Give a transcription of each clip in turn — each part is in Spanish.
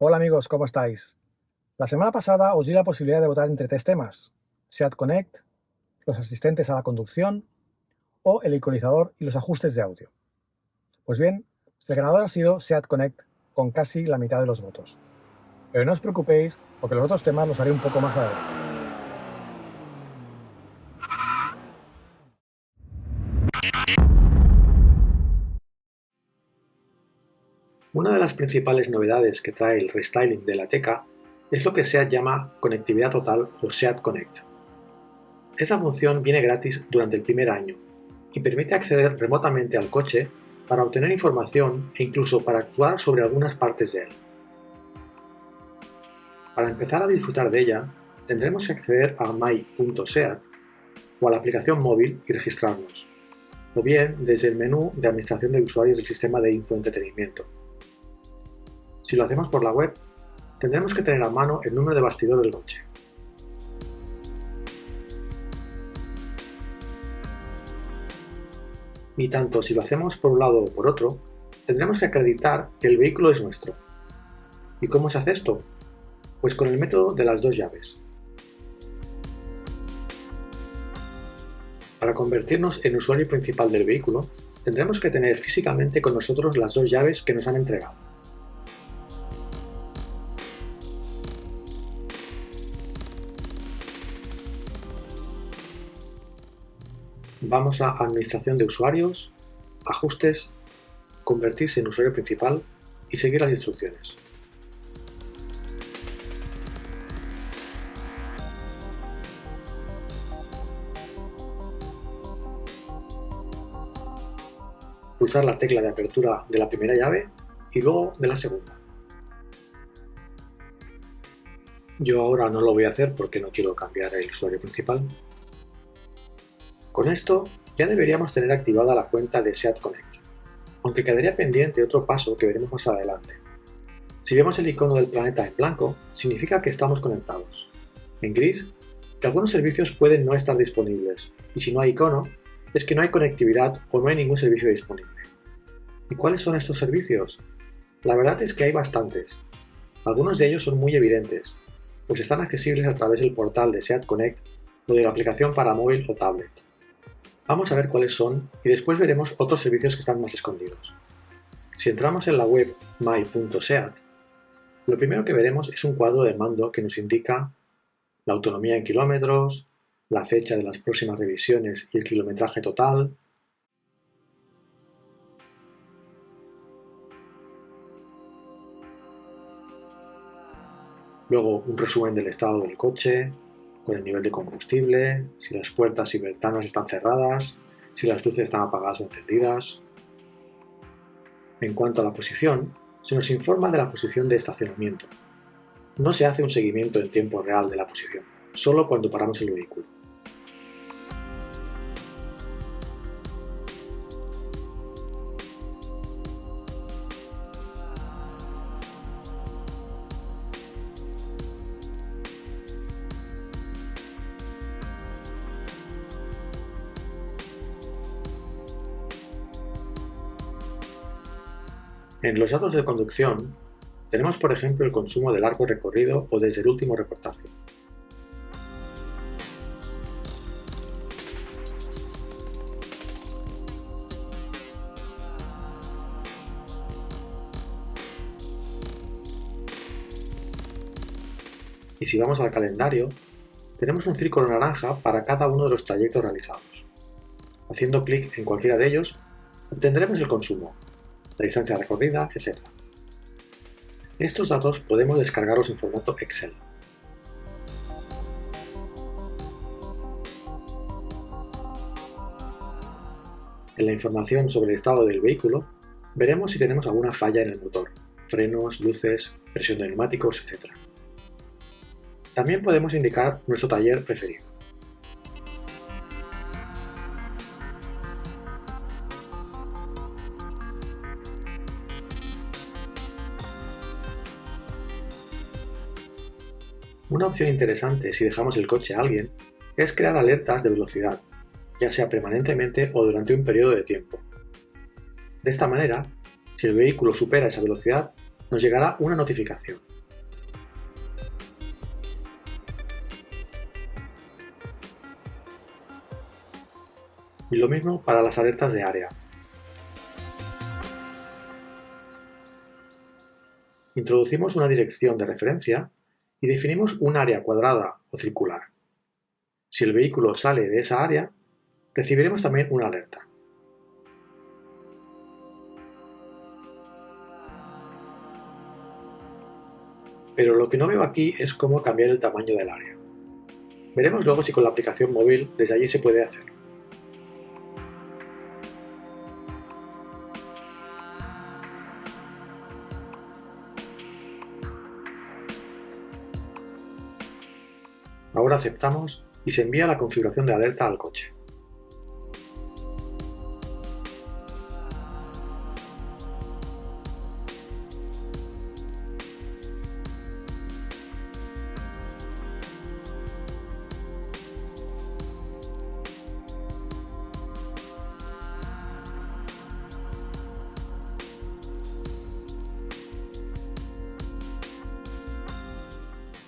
Hola amigos, ¿cómo estáis? La semana pasada os di la posibilidad de votar entre tres temas: Seat Connect, los asistentes a la conducción o el ecualizador y los ajustes de audio. Pues bien, el ganador ha sido Seat Connect con casi la mitad de los votos. Pero no os preocupéis porque los otros temas los haré un poco más adelante. Una de las principales novedades que trae el restyling de la Ateca es lo que SEAT llama conectividad total o SEAT Connect. Esta función viene gratis durante el primer año y permite acceder remotamente al coche para obtener información e incluso para actuar sobre algunas partes de él. Para empezar a disfrutar de ella, tendremos que acceder a my.seat o a la aplicación móvil y registrarnos, o bien desde el menú de administración de usuarios del sistema de infoentretenimiento. Si lo hacemos por la web, tendremos que tener a mano el número de bastidor del coche. Y tanto si lo hacemos por un lado o por otro, tendremos que acreditar que el vehículo es nuestro. ¿Y cómo se hace esto? Pues con el método de las dos llaves. Para convertirnos en usuario principal del vehículo, tendremos que tener físicamente con nosotros las dos llaves que nos han entregado. Vamos a Administración de usuarios, Ajustes, Convertirse en usuario principal y seguir las instrucciones. Pulsar la tecla de apertura de la primera llave y luego de la segunda. Yo ahora no lo voy a hacer porque no quiero cambiar el usuario principal. Con esto ya deberíamos tener activada la cuenta de SEAT Connect, aunque quedaría pendiente otro paso que veremos más adelante. Si vemos el icono del planeta en blanco, significa que estamos conectados. En gris, que algunos servicios pueden no estar disponibles, y si no hay icono, es que no hay conectividad o no hay ningún servicio disponible. ¿Y cuáles son estos servicios? La verdad es que hay bastantes. Algunos de ellos son muy evidentes, pues están accesibles a través del portal de SEAT Connect o de la aplicación para móvil o tablet. Vamos a ver cuáles son y después veremos otros servicios que están más escondidos. Si entramos en la web my.seat, lo primero que veremos es un cuadro de mando que nos indica la autonomía en kilómetros, la fecha de las próximas revisiones y el kilometraje total, luego un resumen del estado del coche, con el nivel de combustible, si las puertas y ventanas están cerradas, si las luces están apagadas o encendidas. En cuanto a la posición, se nos informa de la posición de estacionamiento. No se hace un seguimiento en tiempo real de la posición, solo cuando paramos el vehículo. En los datos de conducción, tenemos por ejemplo el consumo de largo recorrido o desde el último reportaje. Y si vamos al calendario, tenemos un círculo naranja para cada uno de los trayectos realizados. Haciendo clic en cualquiera de ellos, obtendremos el consumo, la distancia recorrida, etc. Estos datos podemos descargarlos en formato Excel. En la información sobre el estado del vehículo, veremos si tenemos alguna falla en el motor, frenos, luces, presión de neumáticos, etc. También podemos indicar nuestro taller preferido. Una opción interesante si dejamos el coche a alguien es crear alertas de velocidad, ya sea permanentemente o durante un periodo de tiempo. De esta manera, si el vehículo supera esa velocidad, nos llegará una notificación. Y lo mismo para las alertas de área. Introducimos una dirección de referencia y definimos un área cuadrada o circular. Si el vehículo sale de esa área, recibiremos también una alerta. Pero lo que no veo aquí es cómo cambiar el tamaño del área. Veremos luego si con la aplicación móvil desde allí se puede hacer. Ahora aceptamos y se envía la configuración de alerta al coche.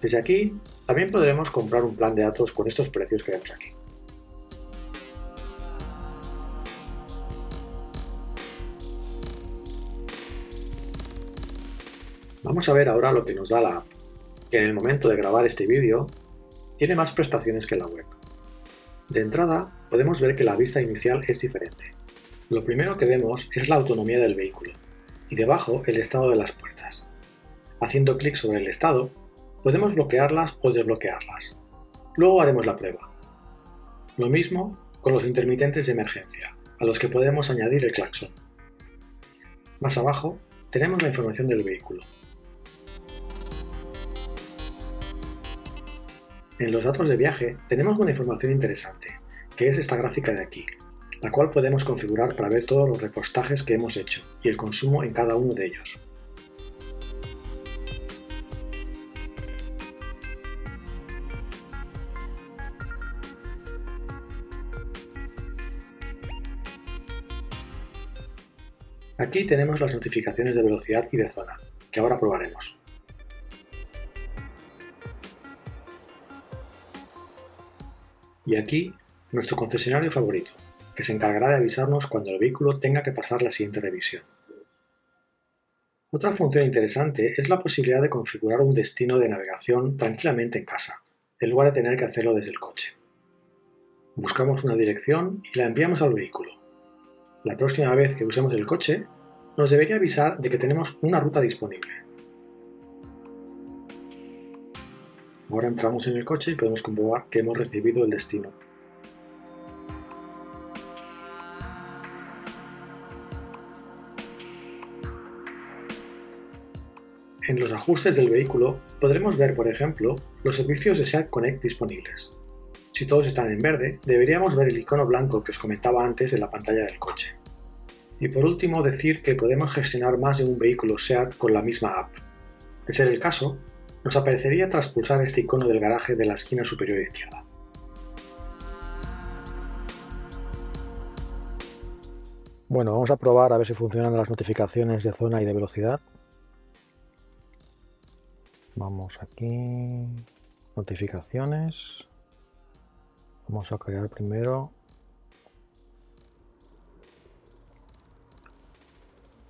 Desde aquí también podremos comprar un plan de datos con estos precios que vemos aquí. Vamos a ver ahora lo que nos da la app, que en el momento de grabar este vídeo tiene más prestaciones que la web. De entrada podemos ver que la vista inicial es diferente. Lo primero que vemos es la autonomía del vehículo y debajo el estado de las puertas. Haciendo clic sobre el estado podemos bloquearlas o desbloquearlas. Luego haremos la prueba. Lo mismo con los intermitentes de emergencia, a los que podemos añadir el claxon. Más abajo tenemos la información del vehículo. En los datos de viaje tenemos una información interesante, que es esta gráfica de aquí, la cual podemos configurar para ver todos los repostajes que hemos hecho y el consumo en cada uno de ellos. Aquí tenemos las notificaciones de velocidad y de zona, que ahora probaremos. Y aquí nuestro concesionario favorito, que se encargará de avisarnos cuando el vehículo tenga que pasar la siguiente revisión. Otra función interesante es la posibilidad de configurar un destino de navegación tranquilamente en casa, en lugar de tener que hacerlo desde el coche. Buscamos una dirección y la enviamos al vehículo. La próxima vez que usemos el coche, nos debería avisar de que tenemos una ruta disponible. Ahora entramos en el coche y podemos comprobar que hemos recibido el destino. En los ajustes del vehículo podremos ver, por ejemplo, los servicios de SEAT Connect disponibles. Si todos están en verde, deberíamos ver el icono blanco que os comentaba antes en la pantalla del coche. Y por último, decir que podemos gestionar más de un vehículo SEAT con la misma app. De ser el caso, nos aparecería tras pulsar este icono del garaje de la esquina superior izquierda. Bueno, vamos a probar a ver si funcionan las notificaciones de zona y de velocidad. Vamos aquí, notificaciones. Vamos a crear primero.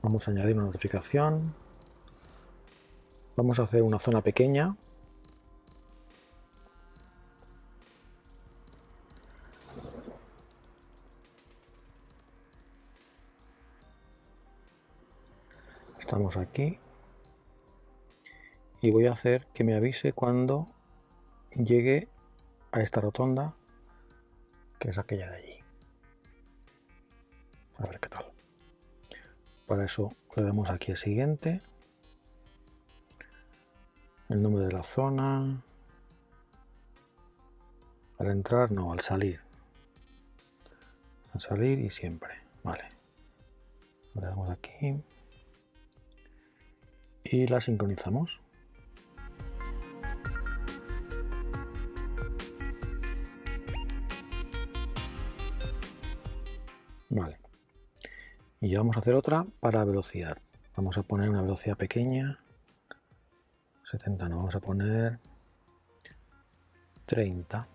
Vamos a añadir una notificación. Vamos a hacer una zona pequeña. Estamos aquí. Y voy a hacer que me avise cuando llegue a esta rotonda, que es aquella de allí. A ver qué tal. Para eso le damos aquí el siguiente. El nombre de la zona. Al entrar, no, al salir. Al salir y siempre. Vale. Le damos aquí. Y la sincronizamos. Vale. Y ya vamos a hacer otra para velocidad. Vamos a poner una velocidad pequeña. 70 no, vamos a poner 30.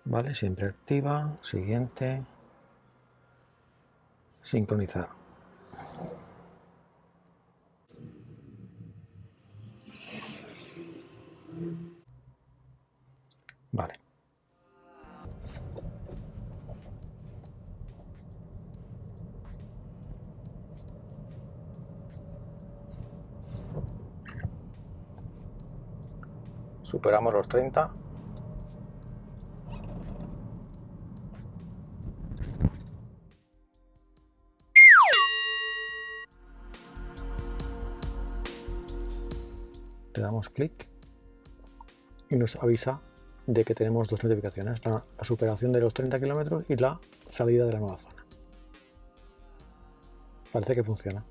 Vale, siempre activa. Siguiente. Sincronizar. Vale. Superamos los 30. Le damos clic y nos avisa de que tenemos dos notificaciones, la superación de los 30 kilómetros y la salida de la nueva zona. Parece que funciona.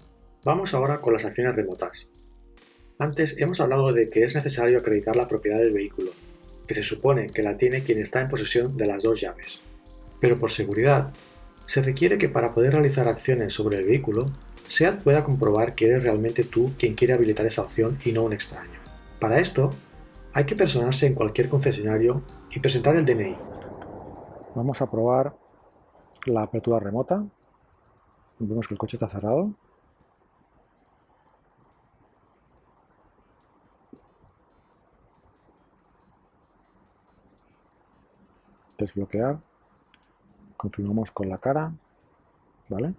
Vamos ahora con las acciones remotas. Antes hemos hablado de que es necesario acreditar la propiedad del vehículo, que se supone que la tiene quien está en posesión de las dos llaves. Pero por seguridad, se requiere que para poder realizar acciones sobre el vehículo, SEAT pueda comprobar que eres realmente tú quien quiere habilitar esa opción y no un extraño. Para esto, hay que personarse en cualquier concesionario y presentar el DNI. Vamos a probar la apertura remota. Vemos que el coche está cerrado. Desbloquear. Confirmamos con la cara. ¿Vale?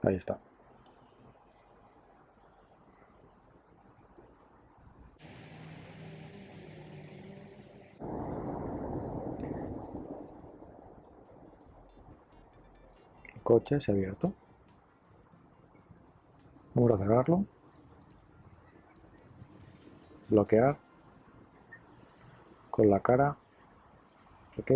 Ahí está. El coche se ha abierto. Vamos a cerrarlo. Bloquear. Con la cara. Ok.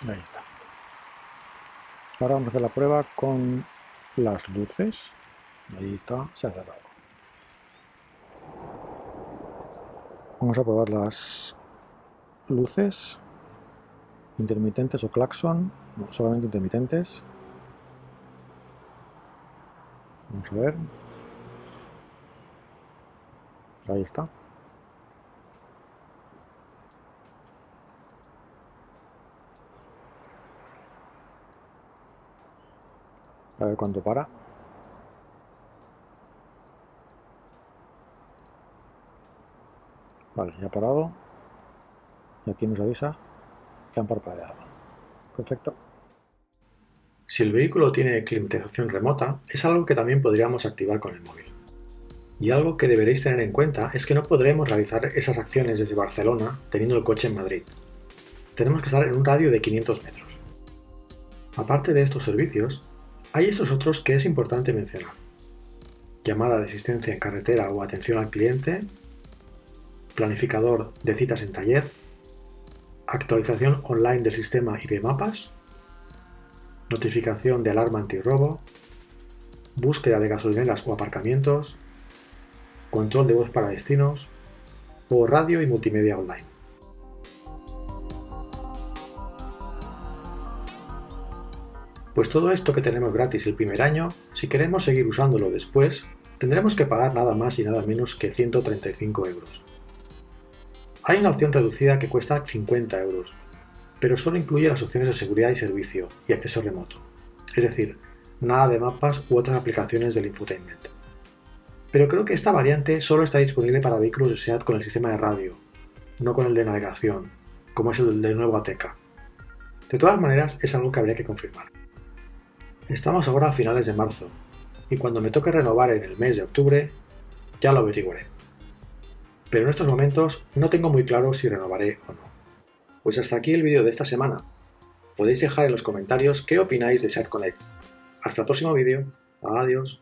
Ahí está. Ahora vamos a hacer la prueba con las luces. Ahí está, se ha cerrado. Vamos a probar las luces intermitentes o claxon, no, solamente intermitentes. Vamos a ver. Ahí está. A ver cuánto para. Vale, ya ha parado. Y aquí nos avisa que han parpadeado. Perfecto. Si el vehículo tiene climatización remota, es algo que también podríamos activar con el móvil. Y algo que deberéis tener en cuenta es que no podremos realizar esas acciones desde Barcelona teniendo el coche en Madrid. Tenemos que estar en un radio de 500 metros. Aparte de estos servicios, hay estos otros que es importante mencionar. Llamada de asistencia en carretera o atención al cliente, planificador de citas en taller, actualización online del sistema y de mapas, notificación de alarma antirrobo, búsqueda de gasolineras o aparcamientos, control de voz para destinos o radio y multimedia online. Pues todo esto que tenemos gratis el primer año, si queremos seguir usándolo después, tendremos que pagar nada más y nada menos que 135 euros. Hay una opción reducida que cuesta 50 euros, pero solo incluye las opciones de seguridad y servicio y acceso remoto, es decir, nada de mapas u otras aplicaciones del infotainment. Pero creo que esta variante solo está disponible para vehículos de SEAT con el sistema de radio, no con el de navegación, como es el del nuevo Ateca. De todas maneras, es algo que habría que confirmar. Estamos ahora a finales de marzo, y cuando me toque renovar en el mes de octubre, ya lo averiguaré. Pero en estos momentos no tengo muy claro si renovaré o no. Pues hasta aquí el vídeo de esta semana. Podéis dejar en los comentarios qué opináis de SEAT Connect. Hasta el próximo vídeo. Adiós.